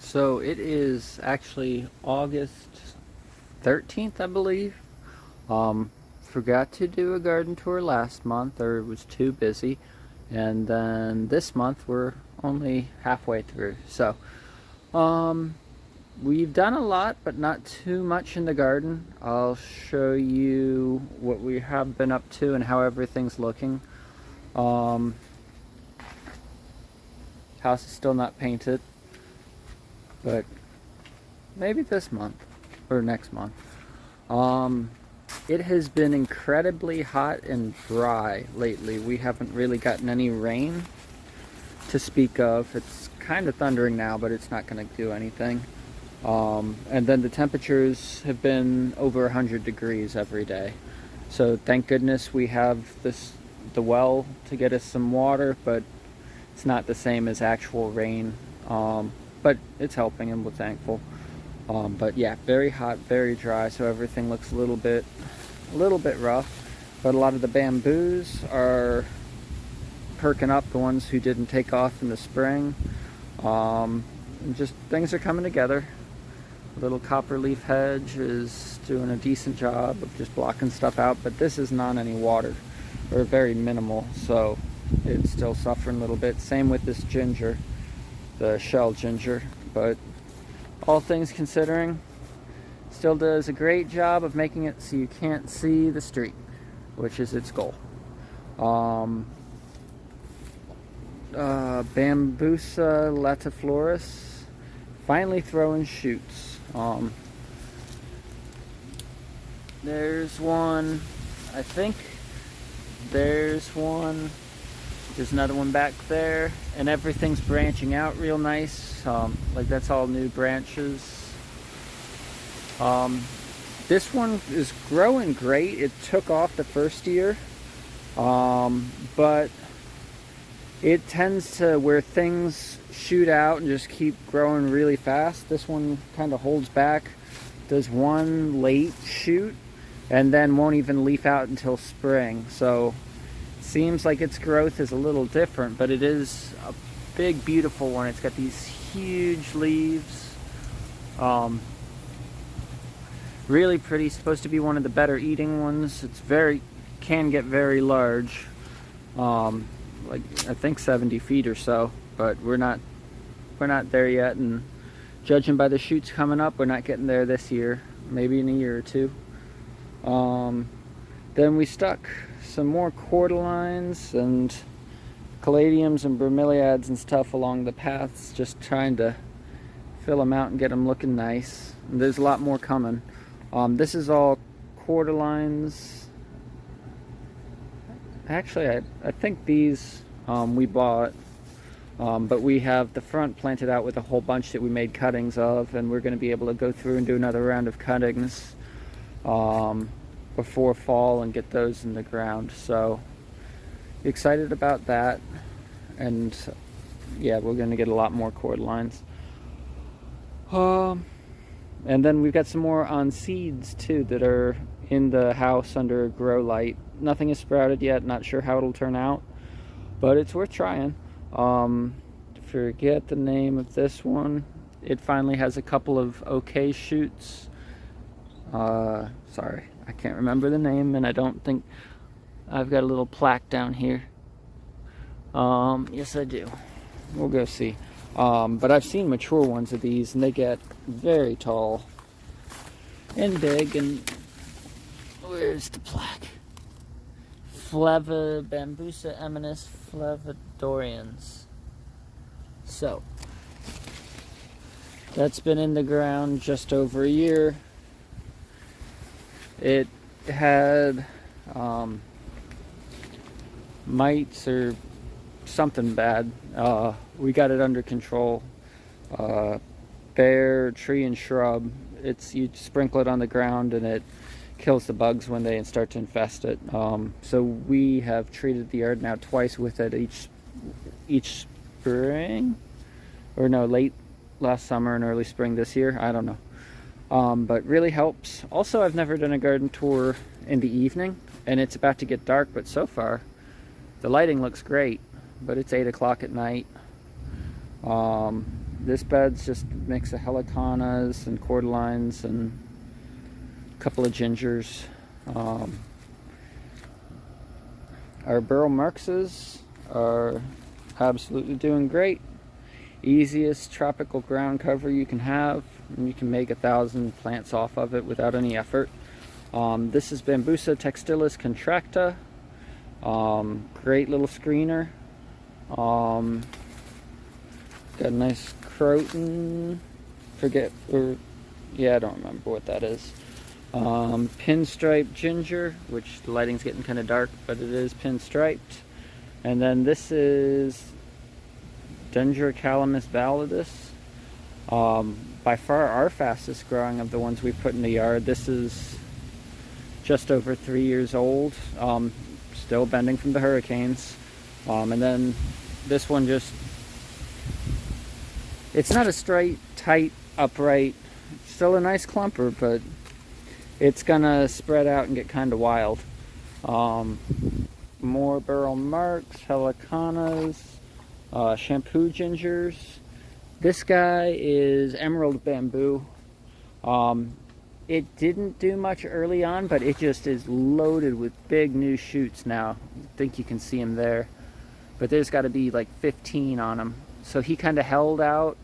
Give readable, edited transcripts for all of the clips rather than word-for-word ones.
So it is actually August 13th, I believe. Forgot to do a garden tour last month, or was too busy. And then this month we're only halfway through. So, we've done a lot, but not too much in the garden. I'll show you what we have been up to and how everything's looking. House is still not painted, but maybe this month or next month. It has been incredibly hot and dry lately. We haven't really gotten any rain to speak of. It's kind of thundering now, but it's not going to do anything. And then the temperatures have been over 100 degrees every day. So thank goodness we have the well to get us some water, but it's not the same as actual rain. But it's helping and we're thankful. But yeah, very hot, very dry, so everything looks a little bit rough. But a lot of the bamboos are perking up, the ones who didn't take off in the spring. And just things are coming together. The little copperleaf hedge is doing a decent job of just blocking stuff out, but this is not any water, or very minimal, so it's still suffering a little bit. Same with this ginger, the shell ginger, but all things considering, still does a great job of making it so you can't see the street, which is its goal. Bambusa latifloris, finally throwing shoots. There's one, I think there's one. There's another one back there, and everything's branching out real nice. Like that's all new branches. This one is growing great. It took off the first year, but it tends to, where things shoot out and just keep growing really fast, this one kind of holds back, does one late shoot, and then won't even leaf out until spring. So seems like its growth is a little different, but it is a big, beautiful one. It's got these huge leaves. Really pretty. Supposed to be one of the better eating ones. It's can get very large. Like I think 70 feet or so, but we're not there yet, and judging by the shoots coming up, we're not getting there this year. Maybe in a year or two. Then we stuck some more cordylines and caladiums and bromeliads and stuff along the paths, just trying to fill them out and get them looking nice. And there's a lot more coming. This is all cordylines. Actually, I think these we bought, but we have the front planted out with a whole bunch that we made cuttings of, and we're going to be able to go through and do another round of cuttings before fall and get those in the ground. So excited about that, and yeah, we're going to get a lot more cordylines. And then we've got some more on seeds too that are in the house under a grow light. Nothing is sprouted yet, not sure how it'll turn out, but it's worth trying. Forget the name of this one. It finally has a couple of okay shoots. Sorry, I can't remember the name, and I don't think I've got a little plaque down here. Yes I do. We'll go see. But I've seen mature ones of these, and they get very tall and big. And where's the plaque? Bambusa eminus flavidorians. So that's been in the ground just over a year. It had mites or something bad. We got it under control. Bare tree and shrub. You sprinkle it on the ground and it kills the bugs when they start to infest it. So we have treated the yard now twice with it, each spring, or no, late last summer and early spring this year. I don't know. But really helps. Also, I've never done a garden tour in the evening, and it's about to get dark, but so far the lighting looks great. But it's 8 o'clock at night. This bed's just a mix of helicanas and cordylines and a couple of gingers. Our burl marxes are absolutely doing great. Easiest tropical ground cover you can have, and you can make 1,000 plants off of it without any effort. This is Bambusa textilis contracta. Great little screener. Got a nice croton. I don't remember what that is. Pinstripe ginger, which the lighting's getting kind of dark, but it is pinstriped. And then this is Dendrocalamus validus. By far our fastest growing of the ones we put in the yard. This is just over 3 years old, still bending from the hurricanes. And then this one it's not a straight, tight, upright, still a nice clumper, but it's gonna spread out and get kind of wild. More burl marks, helicanas, shampoo gingers. This guy is emerald bamboo. It didn't do much early on, but it just is loaded with big new shoots now. I think you can see them there. But there's got to be like 15 on them. So he kind of held out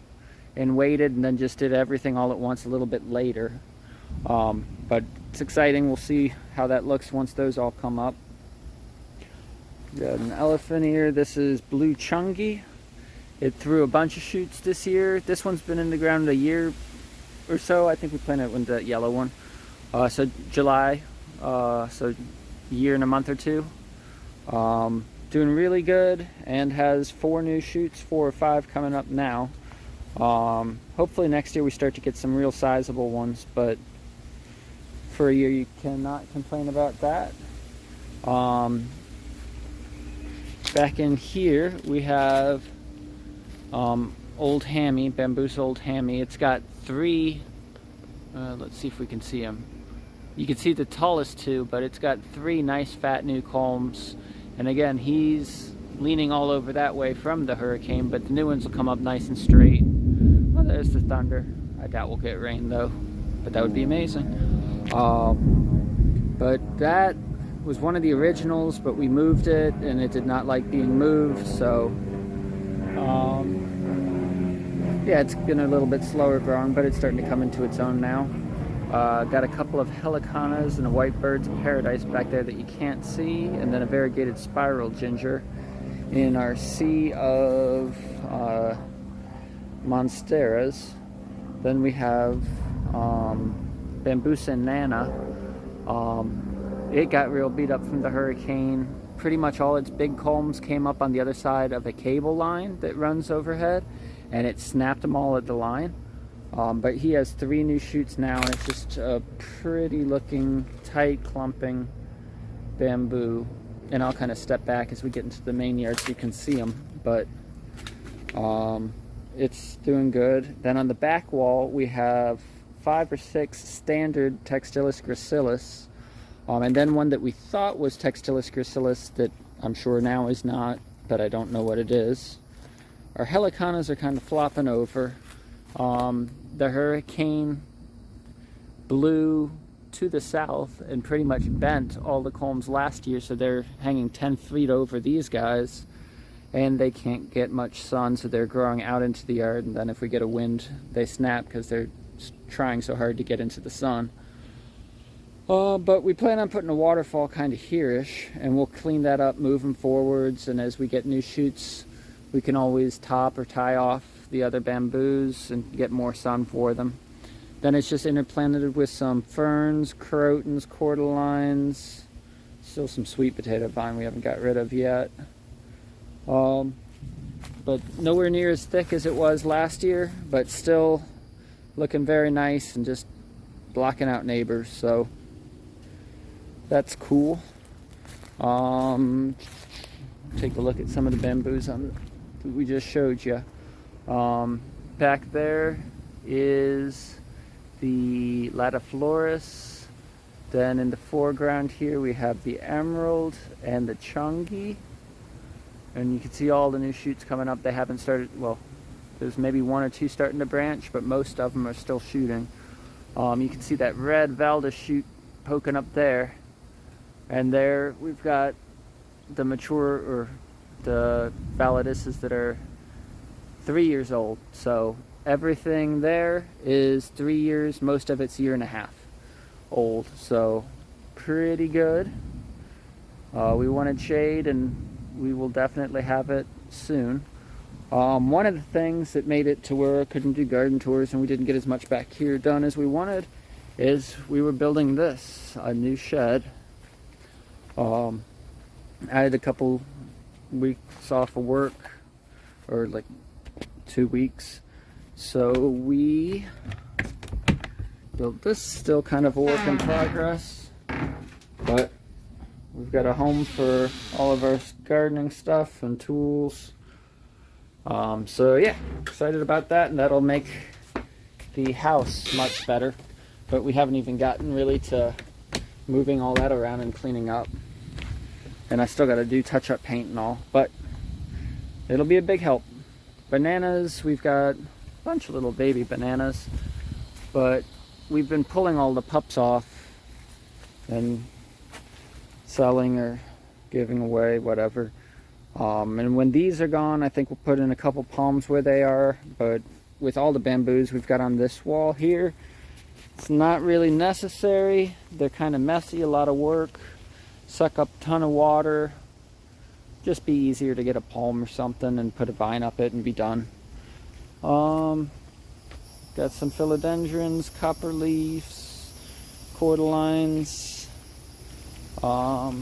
and waited and then just did everything all at once a little bit later. But it's exciting. We'll see how that looks once those all come up. Got an elephant ear. This is blue chungi. It threw a bunch of shoots this year. This one's been in the ground a year or so. I think we planted it with the yellow one. So July, so a year and a month or two. Doing really good and has 4 new shoots, 4 or 5 coming up now. Hopefully next year we start to get some real sizable ones, but for a year you cannot complain about that. Back in here we have Old Hammy, Bambusa Old Hammy. It's got 3, let's see if we can see them. You can see the tallest 2, but it's got 3 nice fat new culms. And again, he's leaning all over that way from the hurricane, but the new ones will come up nice and straight. Well, there's the thunder. I doubt we'll get rain though, but that would be amazing. But that was one of the originals, but we moved it and it did not like being moved, so yeah, it's been a little bit slower growing, but it's starting to come into its own now. Got a couple of helicanas and a white bird's paradise back there that you can't see, and then a variegated spiral ginger in our sea of monsteras. Then we have Bambusa nana. It got real beat up from the hurricane. Pretty much all its big culms came up on the other side of a cable line that runs overhead, and it snapped them all at the line. But he has 3 new shoots now, and it's just a pretty looking, tight clumping bamboo. And I'll kind of step back as we get into the main yard so you can see them. But it's doing good. Then on the back wall we have 5 or 6 standard Textilis gracilis. And then one that we thought was Textilis gracilis that I'm sure now is not, but I don't know what it is. Our helicanas are kind of flopping over. The hurricane blew to the south and pretty much bent all the culms last year, so they're hanging 10 feet over these guys, and they can't get much sun, so they're growing out into the yard, and then if we get a wind they snap because they're trying so hard to get into the sun. But we plan on putting a waterfall kind of here-ish, and we'll clean that up moving forwards, and as we get new shoots we can always top or tie off the other bamboos and get more sun for them. Then it's just interplanted with some ferns, crotons, cordylines, still some sweet potato vine we haven't got rid of yet. But nowhere near as thick as it was last year, but still looking very nice and just blocking out neighbors, so that's cool. Take a look at some of the bamboos that we just showed you. Back there is the Latifloris. Then in the foreground here we have the emerald and the chungi. And you can see all the new shoots coming up. They haven't started, well, There's maybe one or two starting to branch, but most of them are still shooting. You can see that red Valdis shoot poking up there. And there we've got the mature, or the Valdises that are 3 years old. So everything there is 3 years, most of it's 1.5 years old. So pretty good. We wanted shade, and we will definitely have it soon. One of the things that made it to where I couldn't do garden tours and we didn't get as much back here done as we wanted is we were building this, a new shed. I had a couple weeks off of work, or like 2 weeks, so we built this. Still kind of a work in progress, but we've got a home for all of our gardening stuff and tools. So yeah, excited about that, and that'll make the house much better, but we haven't even gotten really to moving all that around and cleaning up. And I still got to do touch-up paint and all, but it'll be a big help. Bananas, we've got a bunch of little baby bananas, but we've been pulling all the pups off and selling or giving away, whatever. And when these are gone, I think we'll put in a couple palms where they are, but with all the bamboos we've got on this wall here, it's not really necessary. They're kind of messy, a lot of work, suck up a ton of water. Just be easier to get a palm or something and put a vine up it and be done. Got some philodendrons, copper leaves, cordylines. I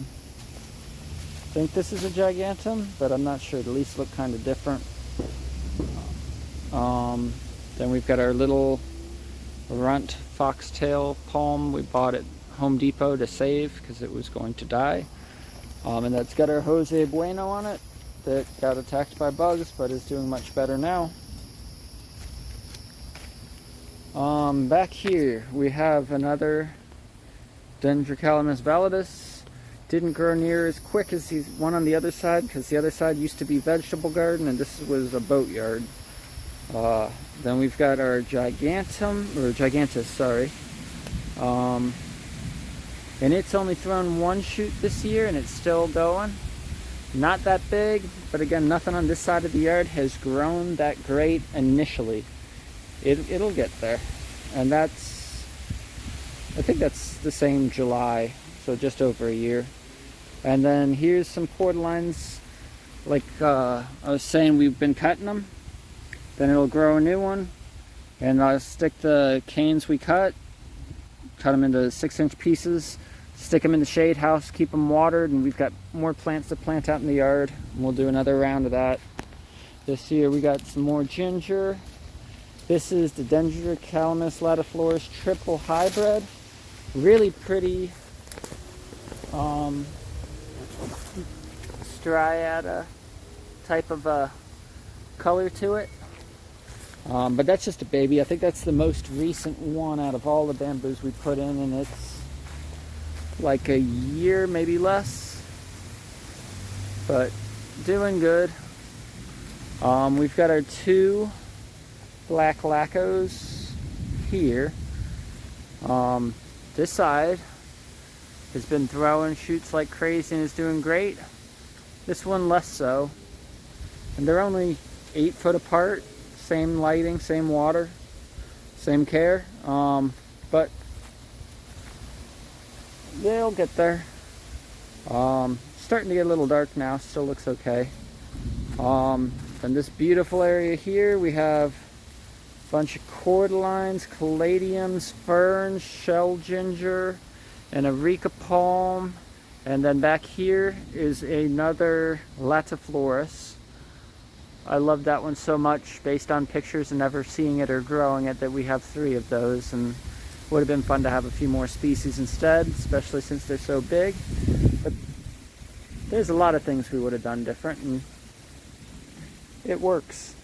think this is a gigantum, but I'm not sure. The leaves look kind of different. Then we've got our little runt foxtail palm we bought at Home Depot to save because it was going to die. And that's got our Jose Bueno on it that got attacked by bugs but is doing much better now. Back here we have another Dendrocalamus validus. Didn't grow near as quick as the one on the other side because the other side used to be vegetable garden and this was a boat yard. Then we've got our gigantum, or gigantus, sorry. And it's only thrown one shoot this year and it's still going. Not that big, but again, nothing on this side of the yard has grown that great initially. It'll get there. And that's, I think that's the same July, so just over a year. And then here's some cordylines. Like I was saying, we've been cutting them. Then it'll grow a new one. And I'll stick the canes we cut them into 6-inch pieces, stick them in the shade house, keep them watered, and we've got more plants to plant out in the yard. And we'll do another round of that. This year we got some more ginger. This is the Dendrocalamus latiflorus triple hybrid. Really pretty striata type of color to it. But that's just a baby. I think that's the most recent one out of all the bamboos we put in, and it's like a year, maybe less, but doing good. We've got our 2 black lacos here. This side has been throwing shoots like crazy and is doing great. This one less so. And they're only 8 foot apart. Same lighting, same water, same care. But they'll get there. Starting to get a little dark now, still looks okay. In this beautiful area here, we have a bunch of cordylines, caladiums, ferns, shell ginger, and areca palm. And then back here is another latiflorus. I love that one so much based on pictures and never seeing it or growing it that we have 3 of those, and would have been fun to have a few more species instead, especially since they're so big. But there's a lot of things we would have done different, and it works.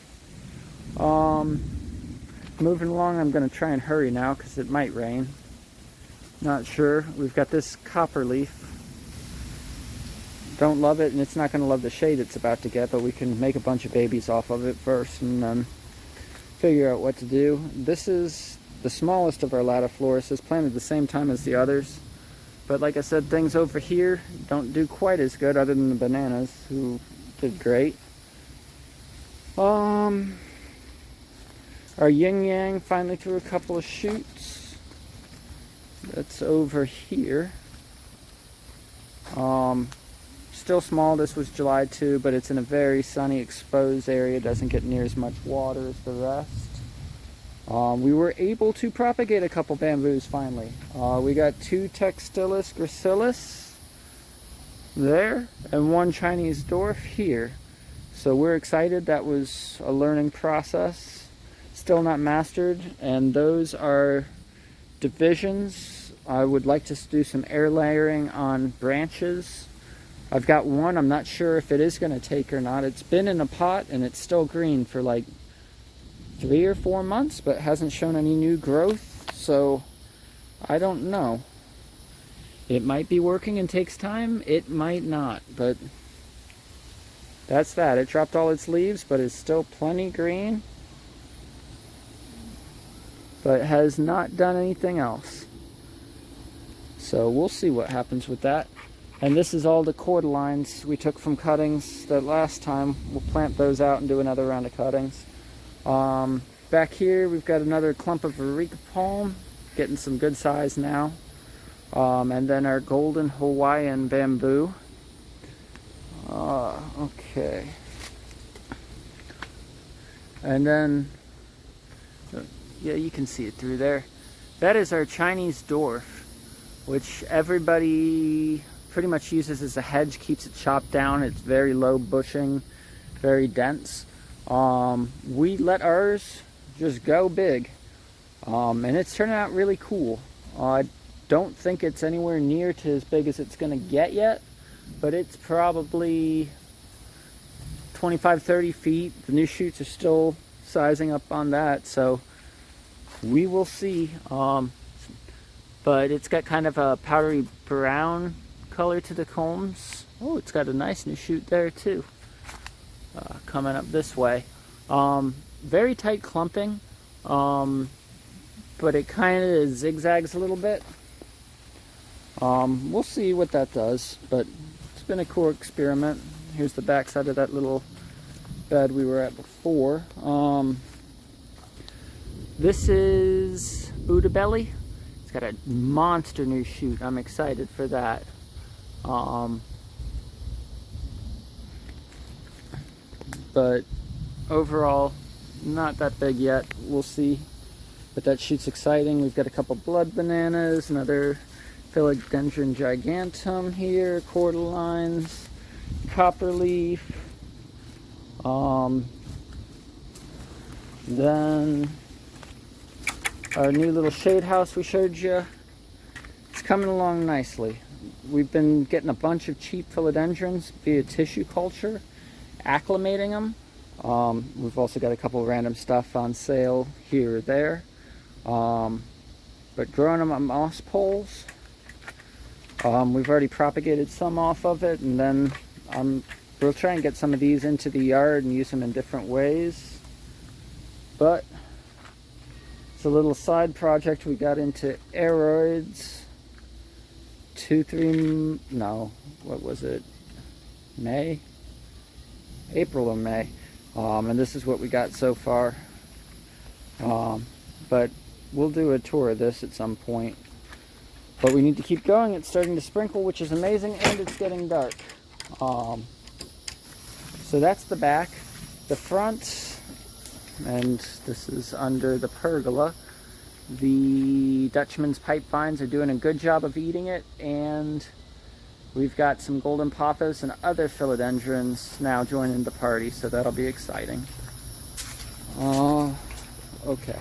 Moving along, I'm going to try and hurry now because it might rain. Not sure. We've got this copper leaf. Don't love it, and it's not going to love the shade it's about to get, but we can make a bunch of babies off of it first and then figure out what to do. This is the smallest of our latifloruses, planted the same time as the others. But like I said, things over here don't do quite as good, other than the bananas, who did great. Our yin yang finally threw a couple of shoots. That's over here. Still small. This was July 2, but it's in a very sunny, exposed area. Doesn't get near as much water as the rest. We were able to propagate a couple bamboos finally. We got 2 Textilis gracilis there and 1 Chinese dwarf here. So we're excited. That was a learning process. Still not mastered, and those are divisions. I would like to do some air layering on branches. I've got one. I'm not sure if it is going to take or not. It's been in a pot and it's still green for like 3 or 4 months, but hasn't shown any new growth, so I don't know. It might be working and takes time. It might not, but that's that. It dropped all its leaves, but it's still plenty green, but has not done anything else. So we'll see what happens with that. And this is all the cordylines we took from cuttings that last time. We'll plant those out and do another round of cuttings. Back here we've got another clump of Areca palm, getting some good size now. And then our golden Hawaiian bamboo. Okay. And then, yeah, you can see it through there. That is our Chinese dwarf, which everybody pretty much uses as a hedge, keeps it chopped down. It's very low bushing, very dense. We let ours just go big, and it's turning out really cool. I don't think it's anywhere near to as big as it's gonna get yet, but it's probably 25-30 feet. The new shoots are still sizing up on that, so we will see. But it's got kind of a powdery brown color to the culms. Oh, it's got a nice new shoot there too, coming up this way. Very tight clumping, but it kind of zigzags a little bit. We'll see what that does, but it's been a cool experiment. Here's the back side of that little bed we were at before. This is Buddha Belly. It's got a monster new shoot. I'm excited for that. But overall, not that big yet. We'll see. But that shoot's exciting. We've got a couple blood bananas, another Philodendron gigantum here, cordylines, copperleaf. Then our new little shade house we showed you. It's coming along nicely. We've been getting a bunch of cheap philodendrons via tissue culture, acclimating them. We've also got a couple of random stuff on sale here or there. But growing them on moss poles. We've already propagated some off of it, and then we'll try and get some of these into the yard and use them in different ways. But it's a little side project. We got into aeroids. What was it? April or May. And this is what we got so far. But we'll do a tour of this at some point. But we need to keep going. It's starting to sprinkle, which is amazing, and it's getting dark. So that's the back. The front, and this is under the pergola. The Dutchman's pipe vines are doing a good job of eating it, and we've got some golden pothos and other philodendrons now joining the party, so that'll be exciting. Okay.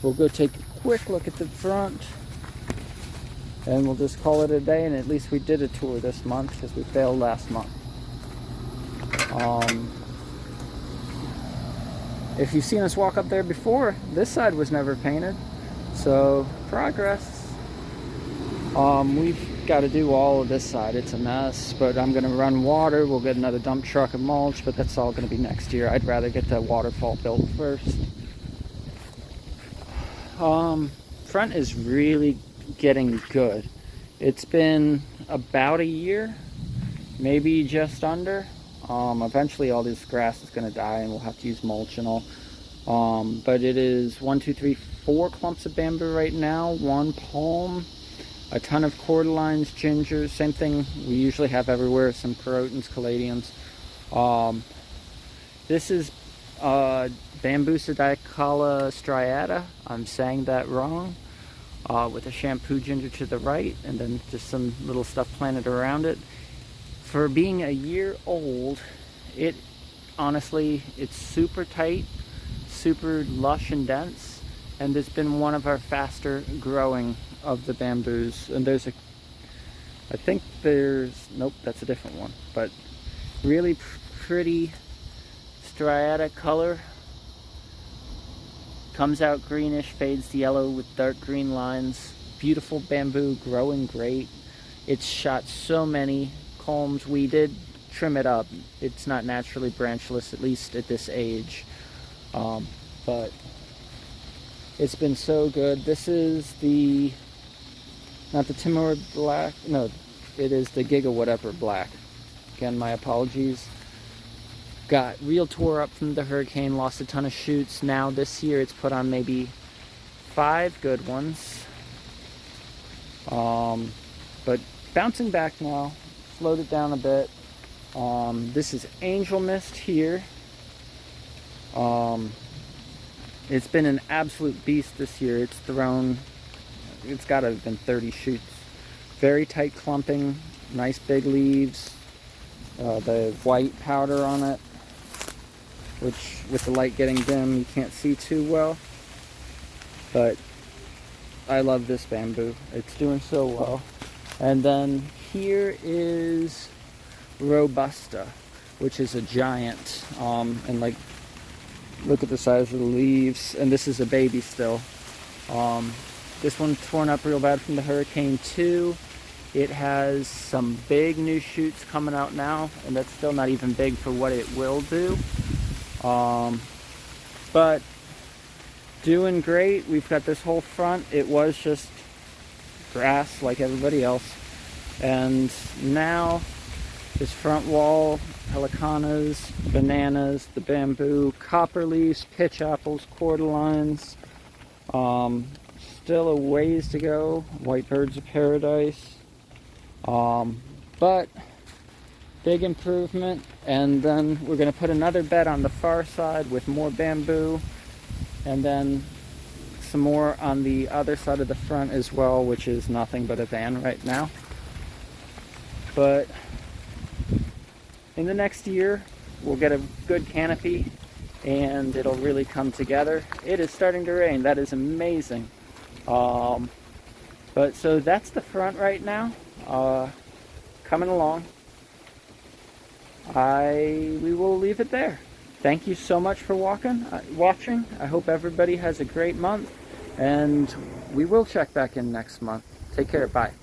We'll go take a quick look at the front, and we'll just call it a day, and at least we did a tour this month because we failed last month. If you've seen us walk up there before, this side was never painted, so progress. We've got to do all of this side. It's a mess, but I'm going to run water. We'll get another dump truck and mulch, but that's all going to be next year. I'd rather get that waterfall built first. Front is really getting good. It's been about a year, maybe just under. Eventually all this grass is going to die and we'll have to use mulch and all. But it is 1, 2, 3, 4 clumps of bamboo right now, 1 palm, a ton of cordylines, gingers, same thing we usually have everywhere, some carotens, caladiums. This is Bambusa dicala striata, I'm saying that wrong, with a shampoo ginger to the right, and then just some little stuff planted around it. For being a year old, honestly, it's super tight, super lush and dense, and it's been one of our faster growing of the bamboos. And I think nope, that's a different one, but really pretty striata color. Comes out greenish, fades to yellow with dark green lines. Beautiful bamboo, growing great. It's shot so many culms. We did trim it up. It's not naturally branchless, at least at this age. But it's been so good. This is not the Timor Black, no, it is the Giga whatever black. Again, my apologies. Got real tore up from the hurricane, lost a ton of shoots. Now this year it's put on maybe 5 good ones. But bouncing back now, slowed it down a bit. This is Angel Mist here. It's been an absolute beast this year. It's got to have been 30 shoots. Very tight clumping, nice big leaves. The white powder on it, which with the light getting dim you can't see too well, but I love this bamboo. It's doing so well. And then here is Robusta, which is a giant, and like, look at the size of the leaves, and this is a baby still. This one torn up real bad from the hurricane too. It has some big new shoots coming out now, and that's still not even big for what it will do. But doing great. We've got this whole front. It was just grass like everybody else. And now this front wall, pelicanas, bananas, the bamboo, copper leaves, pitch apples, cordylines. Still a ways to go. White birds of paradise. But big improvement. And then we're going to put another bed on the far side with more bamboo, and then some more on the other side of the front as well, which is nothing but a van right now. But in the next year we'll get a good canopy and it'll really come together. It is starting to rain. That is amazing. But so that's the front right now, coming along. We will leave it there. Thank you so much for watching. I hope everybody has a great month, and we will check back in next month. Take care. Bye.